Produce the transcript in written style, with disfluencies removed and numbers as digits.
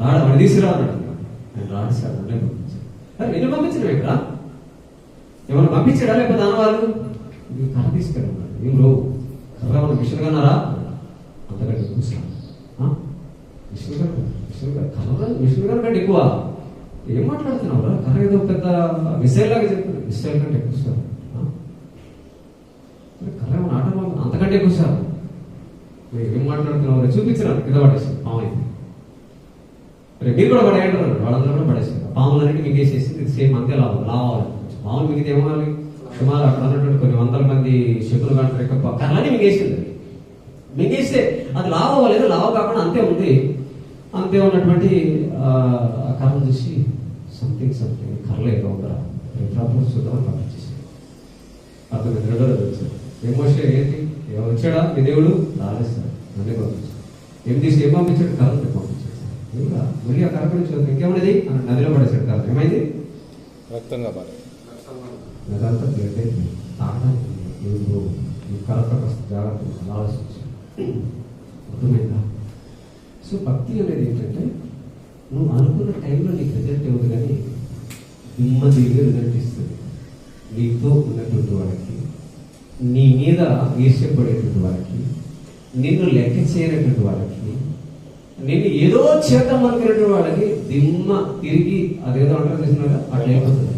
రాడు వాడు తీసుకురాడు. నేను రాడు సార్ అంటే పంపించాను. ఎన్ని పంపించడం ఇక్కడ ఏమన్నా పంపించాడా లేకపోతే దాని వాళ్ళు కర్ర తీసుకెళ్ళాడు. ఏం రో కర్ర ఏమన్నా మిషన్ కన్నారా? అంతకంటే ఎక్కువ సార్ మిషన్ కన్నా కంటే ఎక్కువ. ఏం మాట్లాడుతున్నావు రా? కర్ర ఏదో పెద్ద మిసైల్ లాగా చెప్తున్నా. మిసైల్ కంటే ఎక్కువ సార్. కర్ర ఏమన్నా ఆట అంతకంటే ఎక్కువ సార్. ఏం మాట్లాడుతున్నావు? చూపించినారు కింద పడేసి పాము అయితే. మీరు కూడా పడేయండి వాళ్ళందరూ కూడా పడేసారు. పాములన్నింటి మింగేసేసి ఇది సేమ్ అంతే లావాలి. పాములు మిగితే ఏమనాలి? సుమారు అక్కడ ఉన్నటువంటి కొన్ని వందల మంది శకులు కంటారు కర్రని మింగేసింది. మింగేస్తే అది లావ్ అవ్వలేదు. లావ్ కాకుండా అంతే ఉంది. అంతే ఉన్నటువంటి కర్ర చూసి సంథింగ్ కర్రలేదు ఉందా చూద్దామని పంపించేసి అతను రెండో రోజు వచ్చాడు. ఏమోషే ఏంటి వచ్చాడా మీ దేవుడు? రాలేదు సార్. అదే పంపించాడు. ఏం తీసి ఏం పంపించాడు? కర్రని పంపించాడు. మళ్ళీ ఆ కర్ర గురించి ఇంకేమన్నది అని నదిలో పడేసాడు. కర్ర ఏమైంది? రక్తంగా పడే నదంతా బ్లడ్ అయింది. తాగడానికి నువ్వు కర్రతో జాగ్రత్త ఆలోచించాడు. అర్థమైందా? సో భక్తి అనేది ఏంటంటే నువ్వు అనుకున్న టైంలో నీకు రిజల్ట్ ఇవ్వదు, కానీ నెమ్మదిగా రిజల్ట్ ఇస్తుంది. నీతో ఉన్నటువంటి వాడికి, నీ మీద ఈర్ష్యపడేటువంటి వాడికి, నిన్ను లెక్క చేయనటువంటి వాడికి, నిన్ను ఏదో చేద్దాం అనుకునేటువంటి వాడికి దిమ్మ తిరిగి అదేదో అంటారు తెలిసినారా అట్లా అయిపోతుంది.